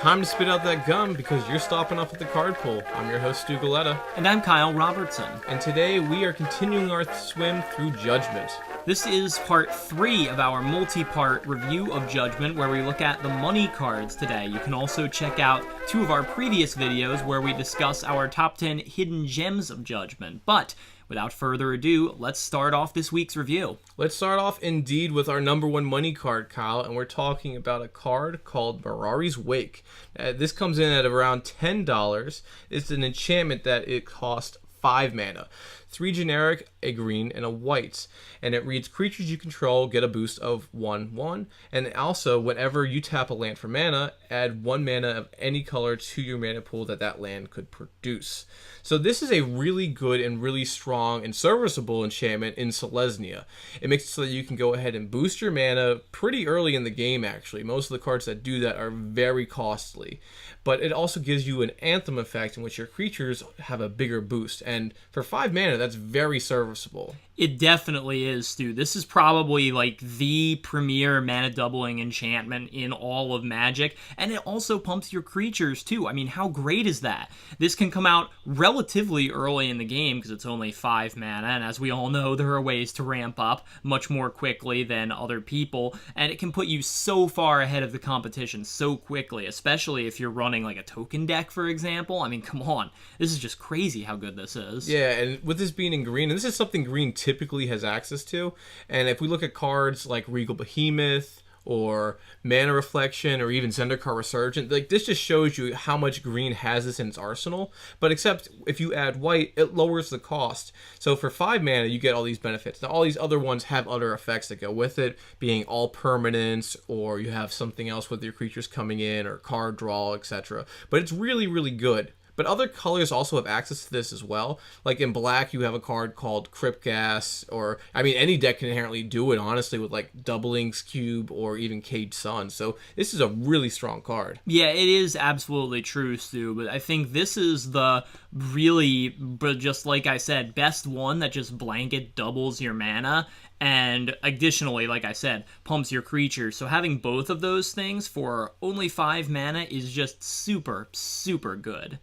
Time to spit out that gum because you're stopping off at the card pool. I'm your host, Stu Galetta. And I'm Kyle Robertson. And today we are continuing our swim through Judgment. This is part 3 of our multi-part review of Judgment, where we look at the money cards today. You can also check out 2 of our previous videos where we discuss our top 10 hidden gems of Judgment. But without further ado, let's start off this week's review. Let's start off indeed with our number 1 money card, Kyle, and we're talking about a card called Mirari's Wake. This comes in at around $10. It's an enchantment that it costs 5 mana. 3 generic, a green, and a white. And it reads, creatures you control get a boost of 1/1. And also, whenever you tap a land for mana, add 1 mana of any color to your mana pool that land could produce. So this is a really good and really strong and serviceable enchantment in Selesnya. It makes it so that you can go ahead and boost your mana pretty early in the game, actually. Most of the cards that do that are very costly. But it also gives you an Anthem effect in which your creatures have a bigger boost. And for 5 mana, that's very serviceable. It definitely is, Stu. This is probably like the premier mana doubling enchantment in all of Magic, and it also pumps your creatures too. I mean, how great is that? This can come out relatively early in the game because it's only 5 mana, and as we all know, there are ways to ramp up much more quickly than other people, and it can put you so far ahead of the competition so quickly, especially if you're running like a token deck, for example. I mean, come on. This is just crazy how good this is. Yeah, and with this being in green, and this is something green typically has access to, and if we look at cards like Regal Behemoth or Mana Reflection or even Zendikar Resurgent, like this just shows you how much green has this in its arsenal. But except if you add white, it lowers the cost. So for 5 mana, you get all these benefits. Now all these other ones have other effects that go with it, being all permanents, or you have something else with your creatures coming in, or card draw, etc. But it's really, really good. But other colors also have access to this as well. Like in black, you have a card called Crypt Gas, or, I mean, any deck can inherently do it, honestly, with like Doubling's Cube or even Caged Sun. So this is a really strong card. Yeah, it is absolutely true, Stu, but I think this is the really, but just like I said, best one that just blanket doubles your mana. And additionally, like I said, pumps your creatures. So having both of those things for only 5 mana is just super, super good.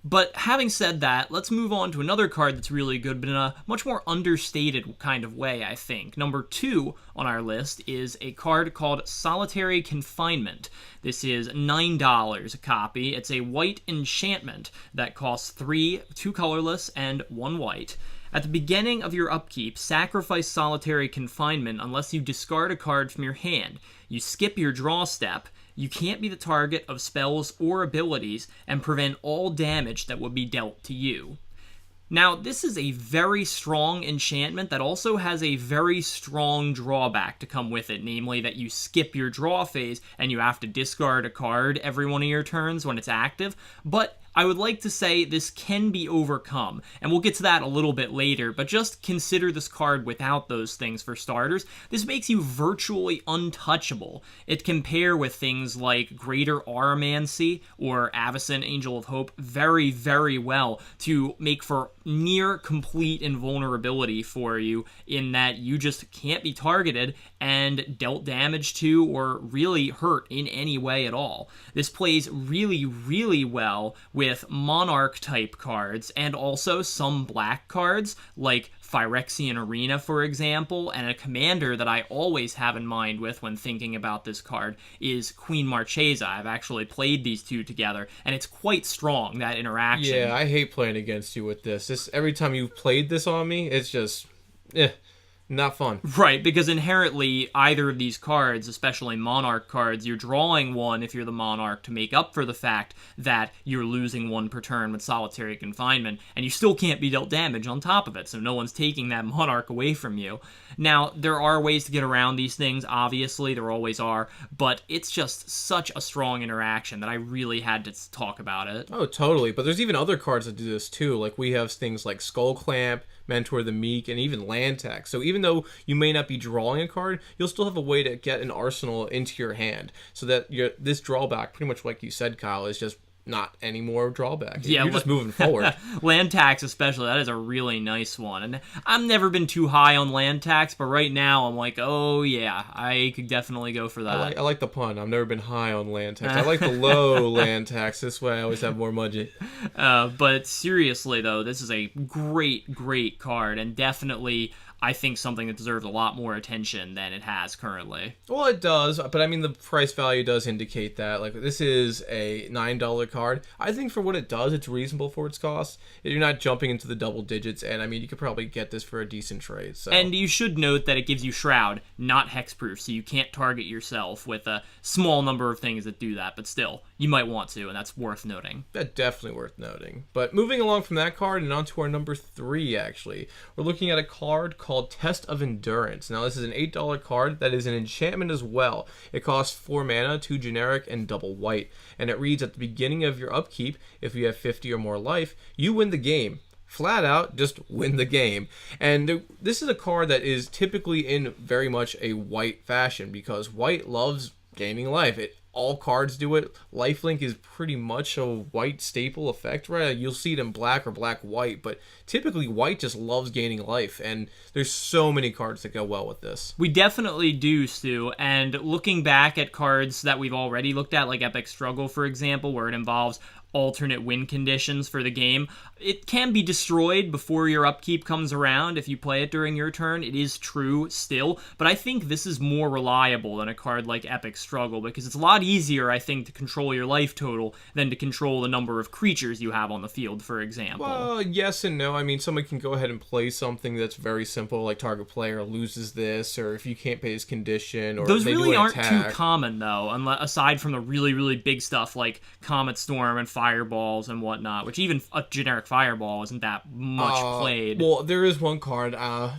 But having said that, let's move on to another card that's really good, but in a much more understated kind of way, I think. Number 2 on our list is a card called Solitary Confinement. This is $9 a copy. It's a white enchantment that costs 3, 2 colorless, and 1 white. At the beginning of your upkeep, sacrifice Solitary Confinement unless you discard a card from your hand. You skip your draw step. You can't be the target of spells or abilities and prevent all damage that would be dealt to you. Now, this is a very strong enchantment that also has a very strong drawback to come with it, namely that you skip your draw phase and you have to discard a card every one of your turns when it's active, but I would like to say this can be overcome, and we'll get to that a little bit later, but just consider this card without those things for starters. This makes you virtually untouchable. It can pair with things like Greater Auramancy or Avacyn Angel of Hope very, very well to make for near complete invulnerability for you, in that you just can't be targeted and dealt damage to or really hurt in any way at all. This plays really, really well with Monarch type cards and also some black cards like Phyrexian Arena, for example, and a commander that I always have in mind with when thinking about this card is Queen Marchesa. I've actually played these two together, and it's quite strong, that interaction. Yeah, I hate playing against you with this. Every time you've played this on me, it's just, not fun. Right, because inherently, either of these cards, especially Monarch cards, you're drawing one if you're the Monarch to make up for the fact that you're losing 1 per turn with Solitary Confinement, and you still can't be dealt damage on top of it, so no one's taking that Monarch away from you. Now, there are ways to get around these things, obviously, there always are, but it's just such a strong interaction that I really had to talk about it. Oh, totally, but there's even other cards that do this too, like we have things like Skull Clamp, Mentor the Meek, and even Land Tax. So even though you may not be drawing a card, you'll still have a way to get an arsenal into your hand. So that this drawback, pretty much like you said, Kyle, is just not any more drawback. Yeah, You're just moving forward. Land tax especially, that is a really nice one. And I've never been too high on land tax, but right now I'm like, oh yeah, I could definitely go for that. I like the pun. I've never been high on land tax. I like the low land tax. This way I always have more money. But seriously though, this is a great card, and definitely I think something that deserves a lot more attention than it has currently. Well, it does, but I mean, the price value does indicate that. Like, this is a $9 card. I think for what it does, it's reasonable for its cost. You're not jumping into the double digits, and I mean, you could probably get this for a decent trade. So. And you should note that it gives you Shroud, not hexproof, so you can't target yourself with a small number of things that do that, but still, you might want to, and that's worth noting. That's definitely worth noting. But moving along from that card and on to our number 3, actually. We're looking at a card called Test of Endurance. Now, this is an $8 card that is an enchantment as well. It costs 4 mana, 2 generic, and double white. And it reads, at the beginning of your upkeep, if you have 50 or more life, you win the game. Flat out, just win the game. And this is a card that is typically in very much a white fashion, because white loves gaining life. All cards do it. Lifelink is pretty much a white staple effect, right? You'll see it in black or black-white, but typically white just loves gaining life, and there's so many cards that go well with this. We definitely do, Stu, and looking back at cards that we've already looked at, like Epic Struggle, for example, where it involves alternate win conditions for the game, it can be destroyed before your upkeep comes around if you play it during your turn. It is true still, but I think this is more reliable than a card like Epic Struggle, because it's a lot easier, I think, to control your life total than to control the number of creatures you have on the field, for example. Well, yes and no. I mean, someone can go ahead and play something that's very simple, like target player loses this, or if you can't pay his condition, or those they really do an aren't attack. too common, though, aside from the really big stuff like Comet Storm and Fireballs and whatnot, which even a generic Fireball isn't that much played. Well, there is one card, I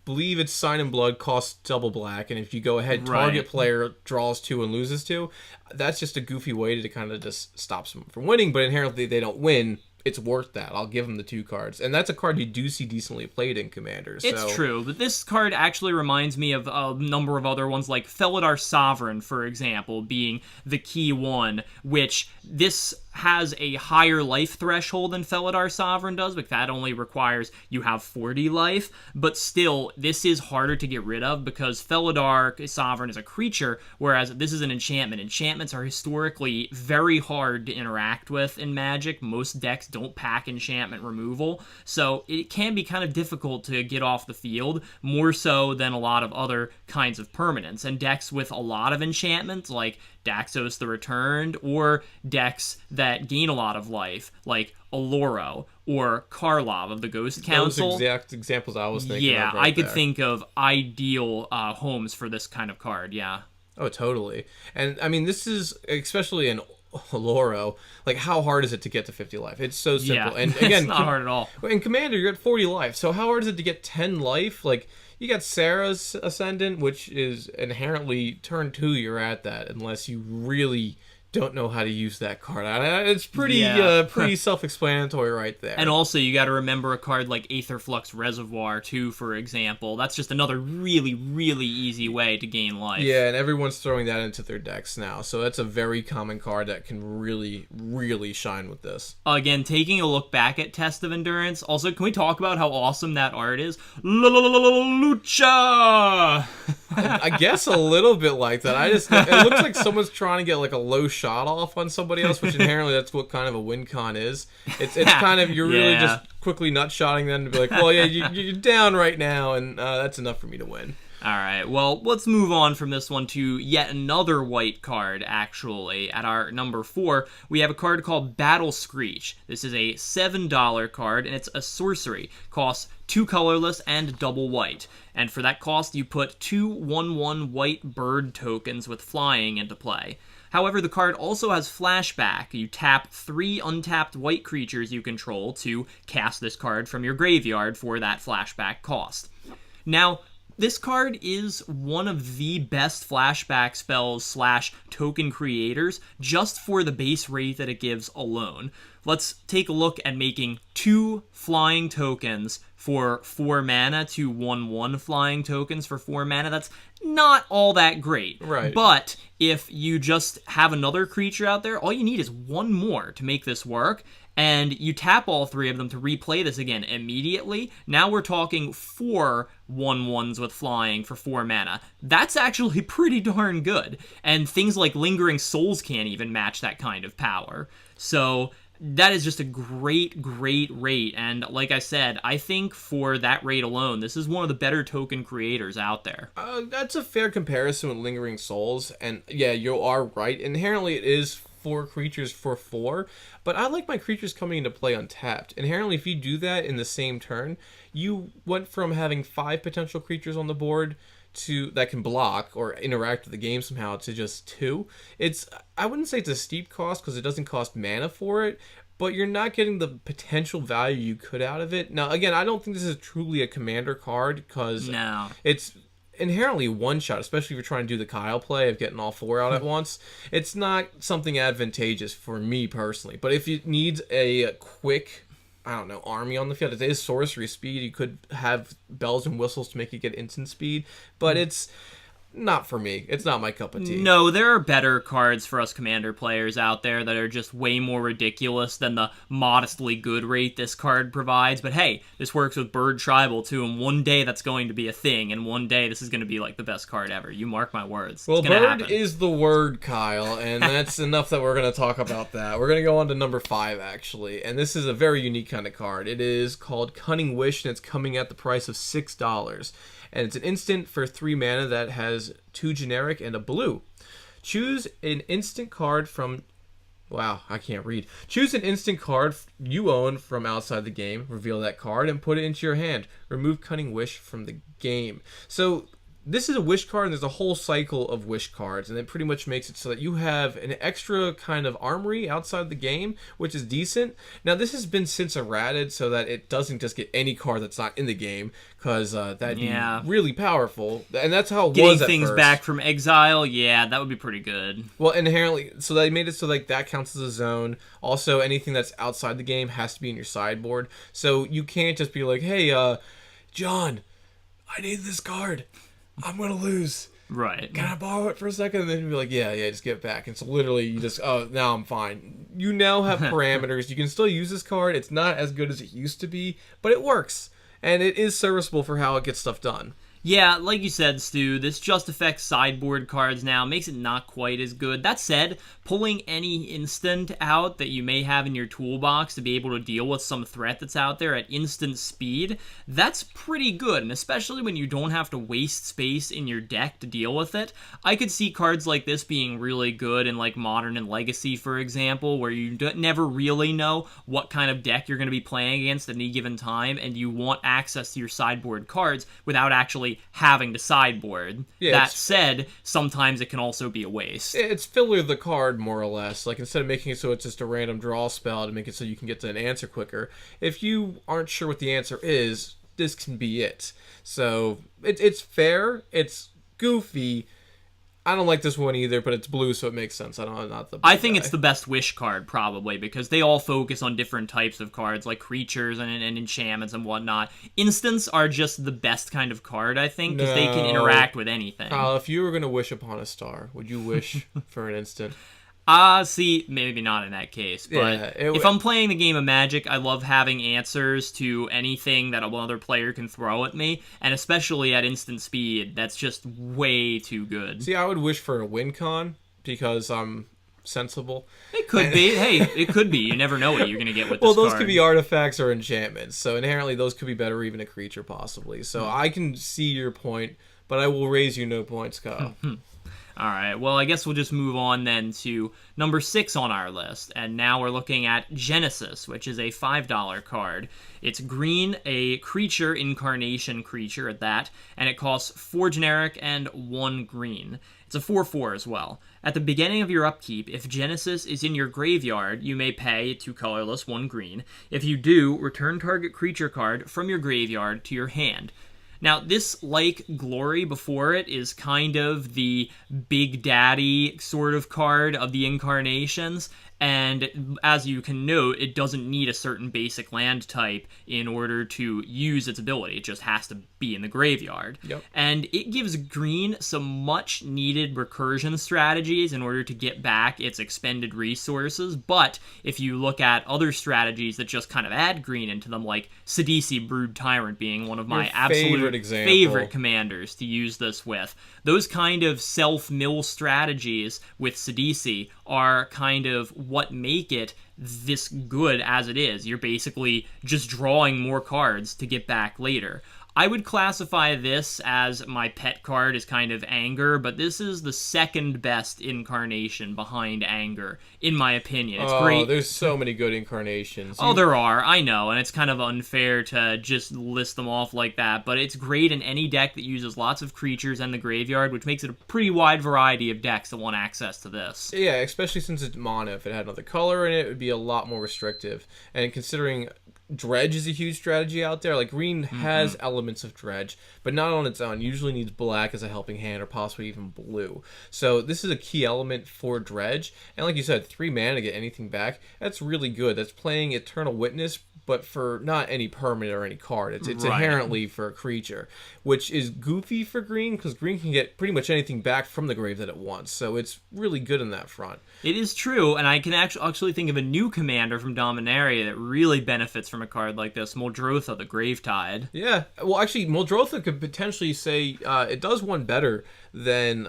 believe it's Sign in Blood, costs double black, and if you go ahead, target player draws 2 and loses 2, that's just a goofy way to kind of just stop someone from winning, but inherently they don't win. It's worth that. I'll give them the 2 cards. And that's a card you do see decently played in Commander. So. It's true, but this card actually reminds me of a number of other ones, like Felidar Sovereign, for example, being the key one, which this has a higher life threshold than Felidar Sovereign does, but that only requires you have 40 life, but still, this is harder to get rid of because Felidar Sovereign is a creature, whereas this is an enchantment. Enchantments are historically very hard to interact with in Magic. Most decks don't pack enchantment removal, so it can be kind of difficult to get off the field, more so than a lot of other kinds of permanents. And decks with a lot of enchantments, like Daxos the Returned, or decks that gain a lot of life, like Oloro or Karlov of the Ghost Council. Those exact examples I was thinking of I could think of ideal homes for this kind of card, yeah. Oh, totally. And, I mean, this is, especially in Oloro, like, how hard is it to get to 50 life? It's so simple. Yeah, And again, it's not hard at all. In Commander, you're at 40 life, so how hard is it to get 10 life? Like, you got Sarah's Ascendant, which is inherently turn 2, you're at that, unless you really don't know how to use that card. It's pretty pretty self-explanatory right there. And also, you got to remember a card like Aetherflux Reservoir, too, for example. That's just another really easy way to gain life. Yeah, and everyone's throwing that into their decks now, so that's a very common card that can really shine with this. Again, taking a look back at Test of Endurance, also, can we talk about how awesome that art is? Lucha! I guess a little bit like that. It looks like someone's trying to get like a low shot off on somebody else, which inherently that's what kind of a win con is. It's kind of, you're really just quickly nut shotting them to be like, well, yeah, you're down right now, and that's enough for me to win. All right, well, let's move on from this one to yet another white card, actually. At our number 4, we have a card called Battle Screech. This is a $7 card, and it's a sorcery. Costs 2 colorless and double white. And for that cost, you put 2 1/1 white bird tokens with flying into play. However, the card also has flashback. You tap 3 untapped white creatures you control to cast this card from your graveyard for that flashback cost. Now, this card is one of the best flashback spells / token creators just for the base rate that it gives alone. Let's take a look at making 2 flying tokens for 4 mana, 2 1/1 flying tokens for 4 mana. That's not all that great. Right. But if you just have another creature out there, all you need is one more to make this work. And you tap all 3 of them to replay this again immediately. Now we're talking 4 1/1s with flying for 4 mana. That's actually pretty darn good. And things like Lingering Souls can't even match that kind of power. So that is just a great, great rate. And like I said, I think for that rate alone, this is one of the better token creators out there. That's a fair comparison with Lingering Souls. And yeah, you are right. Inherently, it is 4 creatures for 4, but I like my creatures coming into play untapped. Inherently, if you do that in the same turn, you went from having 5 potential creatures on the board to that can block or interact with the game somehow to just 2. I wouldn't say it's a steep cost because it doesn't cost mana for it, but you're not getting the potential value you could out of it. Now, again, I don't think this is truly a commander card because it's inherently one shot, especially if you're trying to do the Kyle play of getting all 4 out at once. It's not something advantageous for me personally, but if it needs a quick, I don't know, army on the field, it is sorcery speed. You could have bells and whistles to make it get instant speed, but it's not for me. It's not my cup of tea. No, there are better cards for us commander players out there that are just way more ridiculous than the modestly good rate this card provides. But hey, this works with Bird Tribal too, and one day that's going to be a thing, and one day this is going to be like the best card ever. You mark my words. Well, it's gonna Bird happen. is the word, Kyle, and that's enough that we're going to talk about that. We're going to go on to number 5, actually, and this is a very unique kind of card. It is called Cunning Wish, and it's coming at the price of $6. And it's an instant for 3 mana that has 2 generic and a blue. Choose an instant card from... Wow, I can't read. Choose an instant card you own from outside the game. Reveal that card and put it into your hand. Remove Cunning Wish from the game. So this is a wish card, and there's a whole cycle of wish cards, and it pretty much makes it so that you have an extra kind of armory outside the game, which is decent. Now, this has been since errated so that it doesn't just get any card that's not in the game, because that'd be really powerful, and that's how it was at first. Getting things back from exile, yeah, that would be pretty good. Well, inherently, so they made it so like that counts as a zone. Also, anything that's outside the game has to be in your sideboard, so you can't just be like, hey, John, I need this card. I'm going to lose. Right. Can I borrow it for a second? And then you'll be like, yeah, just give it back. And so literally you just, oh, now I'm fine. You now have parameters. You can still use this card. It's not as good as it used to be, but it works. And it is serviceable for how it gets stuff done. Yeah, like you said, Stu, this just affects sideboard cards now, makes it not quite as good. That said, pulling any instant out that you may have in your toolbox to be able to deal with some threat that's out there at instant speed, that's pretty good, and especially when you don't have to waste space in your deck to deal with it. I could see cards like this being really good in like Modern and Legacy, for example, where you never really know what kind of deck you're going to be playing against at any given time, and you want access to your sideboard cards without actually having to sideboard. Yeah, that said, sometimes it can also be a waste. It's filler the card, more or less. Like, instead of making it so it's just a random draw spell to make it so you can get to an answer quicker, if you aren't sure what the answer is, this can be it. So, it's fair, it's goofy. I don't like this one either, but it's blue, so it makes sense. I think it's the best wish card, probably, because they all focus on different types of cards, like creatures and enchantments and whatnot. Instants are just the best kind of card, I think, because they can interact with anything. If you were going to wish upon a star, would you wish for an instant? See, maybe not in that case, but if I'm playing the game of Magic, I love having answers to anything that another player can throw at me, and especially at instant speed, that's just way too good. See, I would wish for a win con, because I'm sensible. It could be. Hey, it could be. You never know what you're going to get with this Well, those card. could be artifacts or enchantments, so inherently those could be better, even a creature, possibly. So I can see your point, but I will raise you no points, Kyle. Alright, well, I guess we'll just move on then to number 6 on our list. And now we're looking at Genesis, which is a $5 card. It's green, a creature, incarnation creature at that, and it costs 4 generic and 1 green. It's a 4/4 as well. At the beginning of your upkeep, if Genesis is in your graveyard, you may pay 2 colorless, 1 green. If you do, return target creature card from your graveyard to your hand. Now, this, like Glory before it, is kind of the Big Daddy sort of card of the incarnations, And as you can note, it doesn't need a certain basic land type in order to use its ability. It just has to be in the graveyard. Yep. And it gives green some much needed recursion strategies in order to get back its expended resources. But if you look at other strategies that just kind of add green into them, like Sidisi Brood Tyrant being one of my absolute favorite commanders to use this with, those kind of self-mill strategies with Sidisi are kind of what make it this good as it is. You're basically just drawing more cards to get back later. I would classify this as my pet card is kind of Anger, but this is the second best incarnation behind Anger, in my opinion. It's great. There's so many good incarnations. There are, I know, and it's kind of unfair to just list them off like that, but it's great in any deck that uses lots of creatures and the graveyard, which makes it a pretty wide variety of decks that want access to this. Yeah, especially since it's mono. If it had another color in it, it would be a lot more restrictive. And considering Dredge is a huge strategy out there. Like, green has elements of Dredge, but not on its own. Usually needs black as a helping hand, or possibly even blue. So this is a key element for Dredge. And like you said, 3 mana to get anything back, that's really good. That's playing Eternal Witness, but for not any permanent or any card. It's right. Inherently for a creature, which is goofy for green, because green can get pretty much anything back from the grave that it wants. So it's really good in that front. It is true, and I can actually think of a new commander from Dominaria that really benefits from a card like this, Muldrotha, the Gravetide. Yeah, well, actually, Muldrotha could potentially say it does one better than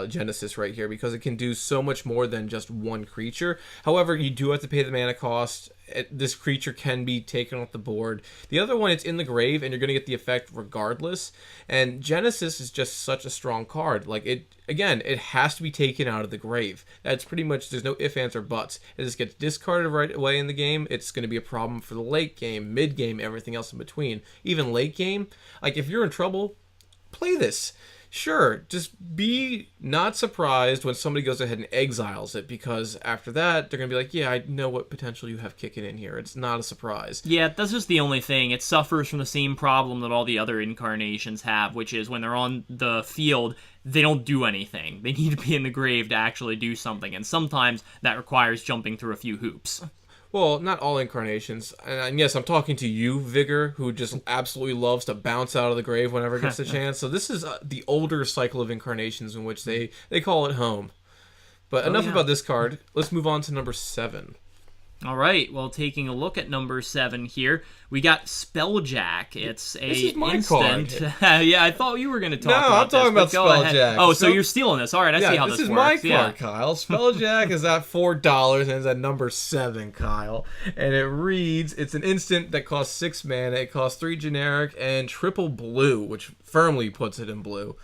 Genesis right here, because it can do so much more than just one creature. However, you do have to pay the mana cost. This creature can be taken off the board. The other one, it's in the grave, and you're going to get the effect regardless. And Genesis is just such a strong card. Like, it has to be taken out of the grave. That's pretty much, there's no ifs, ands, or buts. It just gets discarded right away in the game. It's going to be a problem for the late game, mid game, everything else in between. Even late game, like, if you're in trouble, play this. Sure, just be not surprised when somebody goes ahead and exiles it, because after that, they're going to be like, yeah, I know what potential you have kicking in here. It's not a surprise. Yeah, that's just the only thing. It suffers from the same problem that all the other incarnations have, which is when they're on the field, they don't do anything. They need to be in the grave to actually do something, and sometimes that requires jumping through a few hoops. Well, not all incarnations. And yes, I'm talking to you, Vigor, who just absolutely loves to bounce out of the grave whenever it gets a chance. So this is the older cycle of incarnations in which they call it home. But enough about this card. Let's move on to number 7. All right, well, taking a look at number 7 here, we got Spelljack. It's a this is my instant. Card. Yeah, I thought you were going to talk about this. No, I'm talking about Spelljack. Oh, so you're stealing this. All right, I see how this works. This is my card, Kyle. Spelljack is at $4 and is at number 7, Kyle. And it reads, it's an instant that costs 6 mana. It costs 3 generic and triple blue, which firmly puts it in blue.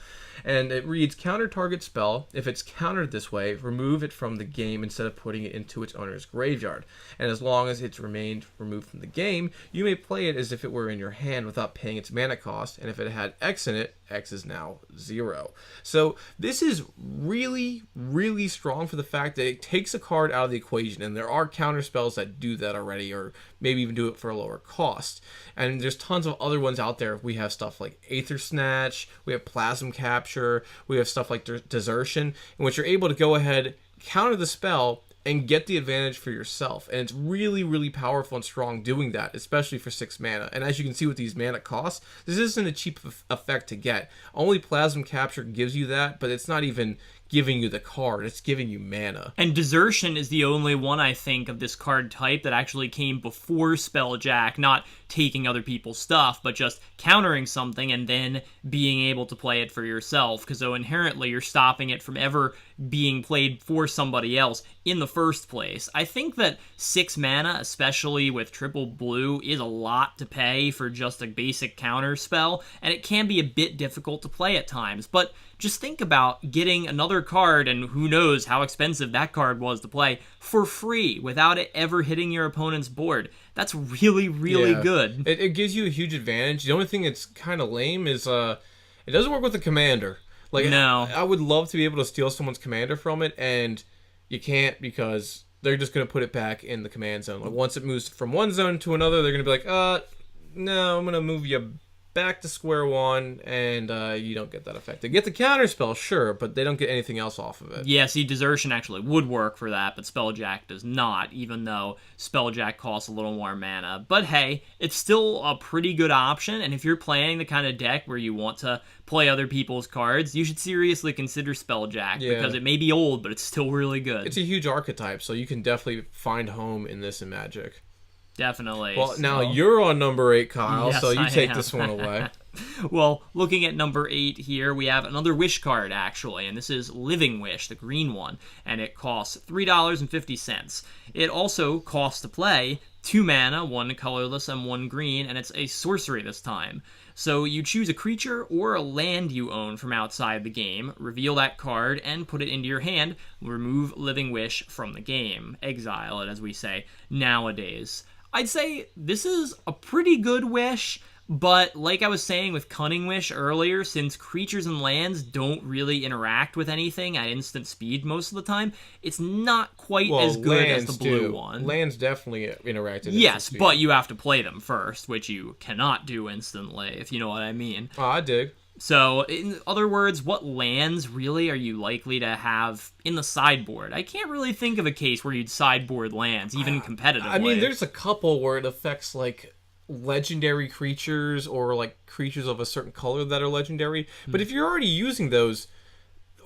And it reads, counter target spell. If it's countered this way, remove it from the game instead of putting it into its owner's graveyard. And as long as it's remained removed from the game, you may play it as if it were in your hand without paying its mana cost. And if it had X in it, X is now 0. So this is really, really strong for the fact that it takes a card out of the equation. And there are counter spells that do that already, or maybe even do it for a lower cost. And there's tons of other ones out there. We have stuff like Aether Snatch, we have Plasm Capture, we have stuff like Desertion, in which you're able to go ahead, counter the spell, and get the advantage for yourself. And it's really, really powerful and strong doing that, especially for 6 mana. And as you can see with these mana costs, this isn't a cheap effect to get. Only Plasm Capture gives you that, but it's not even giving you the card, it's giving you mana. And Desertion is the only one, I think, of this card type that actually came before Spelljack, not taking other people's stuff, but just countering something and then being able to play it for yourself, because so inherently you're stopping it from ever being played for somebody else in the first place. I think that 6 mana, especially with triple blue, is a lot to pay for just a basic counter spell, and it can be a bit difficult to play at times, but just think about getting another card, and who knows how expensive that card was to play, for free without it ever hitting your opponent's board. That's really, really good. It gives you a huge advantage. The only thing that's kind of lame is it doesn't work with the commander. Like, no. I would love to be able to steal someone's commander from it, and you can't, because they're just going to put it back in the command zone. Like, once it moves from one zone to another, they're going to be like, no, I'm going to move you back to square one, and you don't get that effect. They get the counterspell, sure, but they don't get anything else off of it. Yeah, see, Desertion actually would work for that, but Spelljack does not, even though Spelljack costs a little more mana. But hey, it's still a pretty good option, and if you're playing the kind of deck where you want to play other people's cards, you should seriously consider Spelljack, because it may be old, but it's still really good. It's a huge archetype, so you can definitely find home in this in Magic. Definitely. Well, now you're on number 8, Kyle, Yes, so you I take am. this one away. Well, looking at number 8 here, we have another Wish card, actually, and this is Living Wish, the green one, and it costs $3.50. It also costs to play 2 mana, 1 colorless and 1 green, and it's a sorcery this time. So you choose a creature or a land you own from outside the game, reveal that card, and put it into your hand, remove Living Wish from the game. Exile it, as we say nowadays. I'd say this is a pretty good wish, but like I was saying with Cunning Wish earlier, since creatures and lands don't really interact with anything at instant speed most of the time, it's not quite as good as the blue one. Lands definitely interact at Yes, instant speed. but you have to play them first, which you cannot do instantly, if you know what I mean. Oh, I dig. So, in other words, what lands really are you likely to have in the sideboard? I can't really think of a case where you'd sideboard lands, even competitively. I mean, there's a couple where it affects, like, legendary creatures or, like, creatures of a certain color that are legendary. But if you're already using those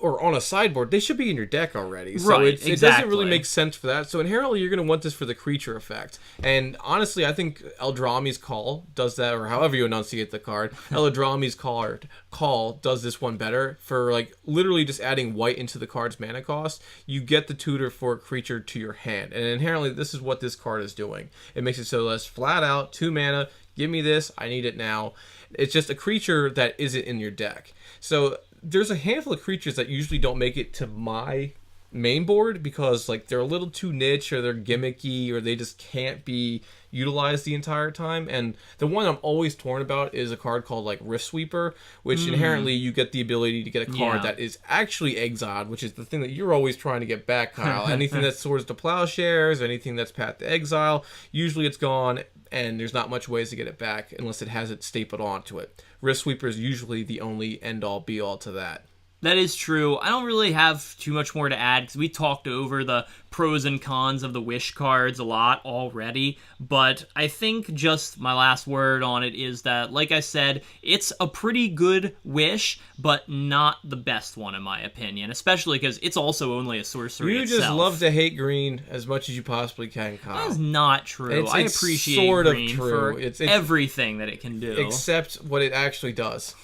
or on a sideboard, they should be in your deck already. So Right, it doesn't really make sense for that. So inherently, you're going to want this for the creature effect. And honestly, I think Eldrami's Call does that, or however you enunciate the card. Eldrami's Call does this one better for, like, literally just adding white into the card's mana cost. You get the tutor for a creature to your hand. And inherently, this is what this card is doing. It makes it so less flat out, 2 mana, give me this, I need it now. It's just a creature that isn't in your deck. So there's a handful of creatures that usually don't make it to my main board because, like, they're a little too niche or they're gimmicky or they just can't be utilized the entire time. And the one I'm always torn about is a card called, like, Rift Sweeper, which inherently you get the ability to get a card that is actually exiled, which is the thing that you're always trying to get back, Kyle. Anything that Swords to Plowshares, anything that's Path to Exile, usually it's gone and there's not much ways to get it back unless it has it stapled onto it. Rift Sweeper is usually the only end-all be-all to that. That is true. I don't really have too much more to add because we talked over the pros and cons of the Wish cards a lot already, but I think just my last word on it is that, like I said, it's a pretty good Wish, but not the best one in my opinion, especially because it's also only a sorcery itself. You just love to hate green as much as you possibly can, Kyle. That is not true. I appreciate sort green of true. for It's everything that it can do. Except what it actually does.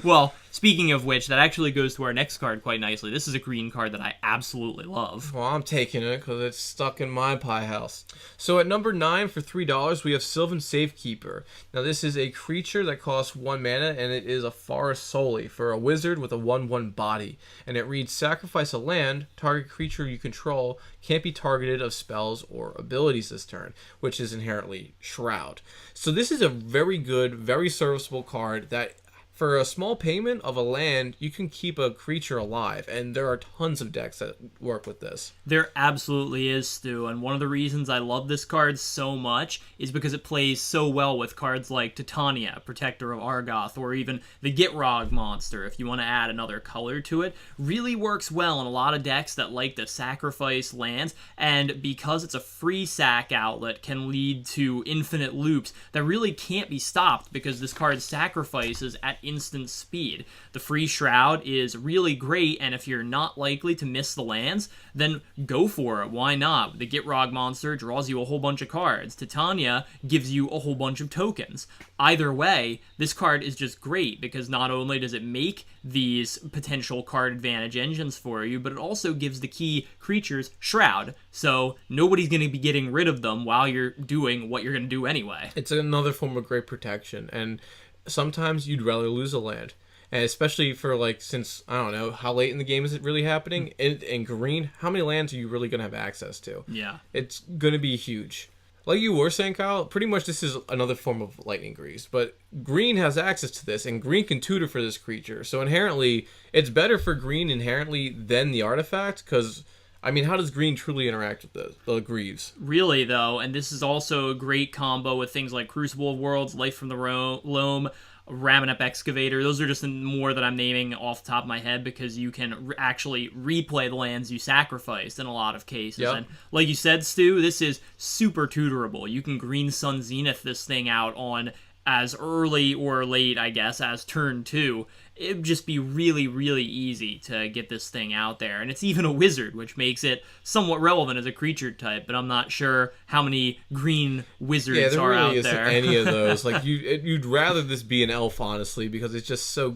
Well, speaking of which, that actually goes to our next card quite nicely. This is a green card that I absolutely love. Well, I'm taking it because it's stuck in my pie house. So at number 9 for $3, we have Sylvan Safekeeper. Now this is a creature that costs 1 mana, and it is a Forest Solely for a wizard with a 1/1 body. And it reads, sacrifice a land, target creature you control can't be targeted of spells or abilities this turn, which is inherently Shroud. So this is a very good, very serviceable card that for a small payment of a land, you can keep a creature alive, and there are tons of decks that work with this. There absolutely is, Stu, and one of the reasons I love this card so much is because it plays so well with cards like Titania, Protector of Argoth, or even the Gitrog monster, if you want to add another color to it. Really works well in a lot of decks that like to sacrifice lands, and because it's a free sack outlet, can lead to infinite loops that really can't be stopped because this card sacrifices at instant speed. The free Shroud is really great, and if you're not likely to miss the lands, then go for it. Why not? The Gitrog monster draws you a whole bunch of cards. Titania gives you a whole bunch of tokens. Either way, this card is just great because not only does it make these potential card advantage engines for you, but it also gives the key creatures Shroud. So nobody's going to be getting rid of them while you're doing what you're going to do anyway. It's another form of great protection, and sometimes you'd rather lose a land. And especially for, like, since, I don't know, how late in the game is it really happening? In green, how many lands are you really going to have access to? Yeah. It's going to be huge. Like you were saying, Kyle, pretty much this is another form of Lightning Grease. But green has access to this, and green can tutor for this creature. So inherently, it's better for green inherently than the artifact, because, I mean, how does green truly interact with the Greaves? Really, though, and this is also a great combo with things like Crucible of Worlds, Life from the Loam, Raminep Excavator. Those are just more that I'm naming off the top of my head because you can actually replay the lands you sacrificed in a lot of cases. Yep. And like you said, Stu, this is super tutorable. You can Green Sun Zenith this thing out on as early or late, I guess, as turn 2. It'd just be really, really easy to get this thing out there. And it's even a wizard, which makes it somewhat relevant as a creature type, but I'm not sure how many green wizards are really out there. Any of those. Like, you'd rather this be an elf, honestly, because it's just so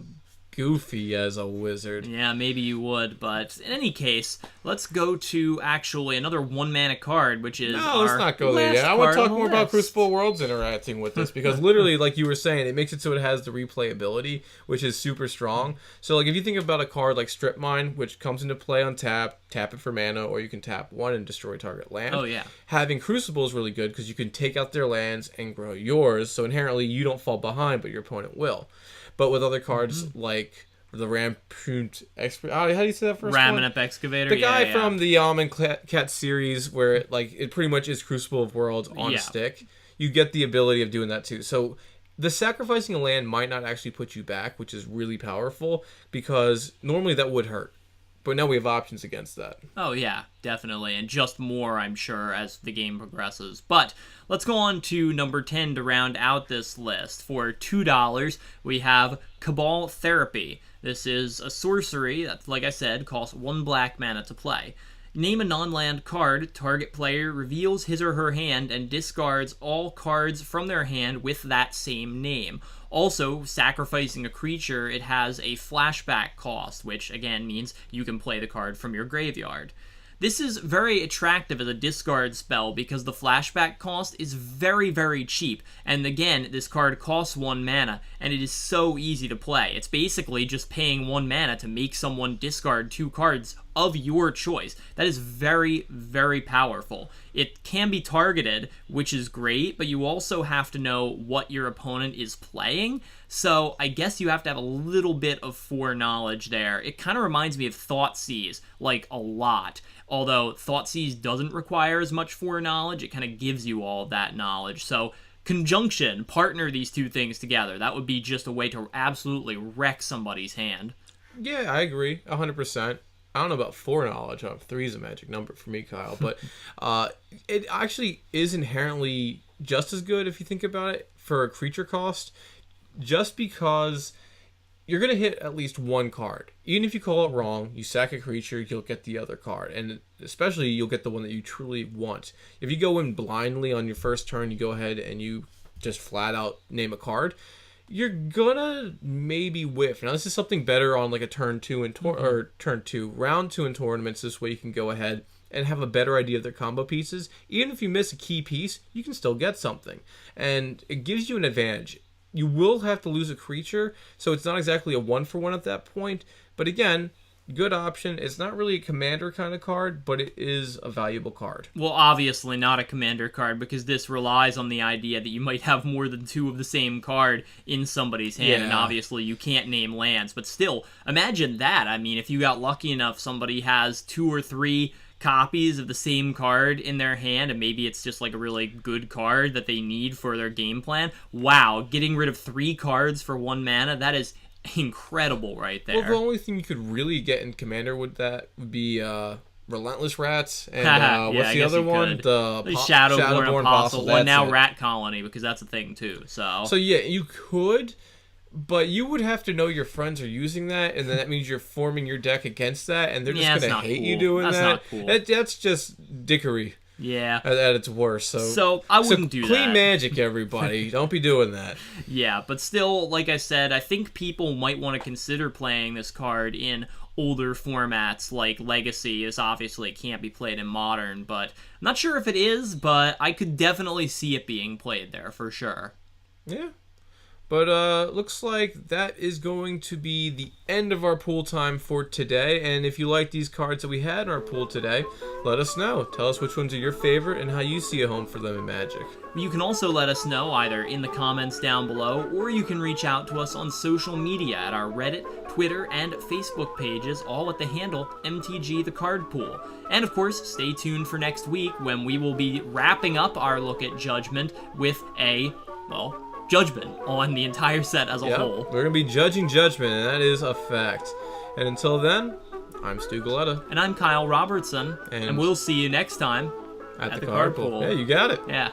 goofy as a wizard. Yeah, maybe you would, but in any case, let's go to actually another 1-mana card, which is let's not go there yet. I want to talk more about Crucible Worlds interacting with this, because literally, like you were saying, it makes it so it has the replayability, which is super strong. So, like, if you think about a card like Strip Mine, which comes into play on tap it for mana, or you can tap 1 and destroy target land. Oh, yeah. Having Crucible is really good, because you can take out their lands and grow yours, so inherently you don't fall behind, but your opponent will. But with other cards like the Rampant Excavator, how do you say that first one? Raminep Excavator. The guy from the Almond Cat series, where it pretty much is Crucible of Worlds on a stick. You get the ability of doing that too. So the sacrificing a land might not actually put you back, which is really powerful, because normally that would hurt. But now we have options against that. Oh, yeah, definitely. And just more, I'm sure, as the game progresses. But let's go on to number 10 to round out this list. For $2, we have Cabal Therapy. This is a sorcery that, like I said, costs 1 black mana to play. Name a non-land card. Target player reveals his or her hand and discards all cards from their hand with that same name. Also, sacrificing a creature, it has a flashback cost, which again means you can play the card from your graveyard. This is very attractive as a discard spell because the flashback cost is very, very cheap. And again, this card costs 1 mana, and it is so easy to play. It's basically just paying 1 mana to make someone discard 2 cards of your choice. That is very, very powerful. It can be targeted, which is great, but you also have to know what your opponent is playing. So I guess you have to have a little bit of foreknowledge there. It kind of reminds me of Thoughtseize, like a lot. Although Thoughtseize doesn't require as much foreknowledge, it kind of gives you all of that knowledge. So conjunction, partner these two things together. That would be just a way to absolutely wreck somebody's hand. Yeah, I agree, 100%. I don't know about foreknowledge. 3 is a magic number for me, Kyle. But it actually is inherently just as good if you think about it for a creature cost, just because you're going to hit at least 1 card. Even if you call it wrong, you sack a creature, you'll get the other card. And especially, you'll get the one that you truly want. If you go in blindly on your first turn, you go ahead and you just flat out name a card, you're gonna maybe whiff. Now, this is something better on like a turn 2 and round 2 in tournaments. This way you can go ahead and have a better idea of their combo pieces. Even if you miss a key piece, you can still get something. And it gives you an advantage. You will have to lose a creature, so it's not exactly a 1-for-1 at that point. But again, good option. It's not really a commander kind of card, but it is a valuable card. Well, obviously not a commander card, because this relies on the idea that you might have more than 2 of the same card in somebody's hand, and obviously you can't name lands. But still, imagine that. I mean, if you got lucky enough, somebody has 2 or 3 copies of the same card in their hand, and maybe it's just like a really good card that they need for their game plan. Wow, getting rid of 3 cards for 1 mana, that is incredible right there. Well, the only thing you could really get in Commander would be Relentless Rats, and what's the other one? The Shadowborn Apostle. Well, now Rat Colony, because that's a thing too. So yeah, you could, but you would have to know your friends are using that, and then that means you're forming your deck against that, and they're just going to hate you doing that. That's not cool. That's just dickery. Yeah. At its worst. So I wouldn't do that. Clean magic, everybody. Don't be doing that. Yeah, but still, like I said, I think people might want to consider playing this card in older formats like Legacy. This obviously can't be played in Modern, but I'm not sure if it is, but I could definitely see it being played there for sure. Yeah. But looks like that is going to be the end of our pool time for today. And if you like these cards that we had in our pool today, let us know. Tell us which ones are your favorite and how you see a home for them in Magic. You can also let us know either in the comments down below, or you can reach out to us on social media at our Reddit, Twitter, and Facebook pages, all with the handle MTG The Card Pool. And of course, stay tuned for next week when we will be wrapping up our look at Judgment with a, well, Judgment on the entire set as a whole. We're going to be judging Judgment, and that is a fact. And until then, I'm Stu Galetta. And I'm Kyle Robertson. And we'll see you next time at the card pool. Yeah, you got it. Yeah.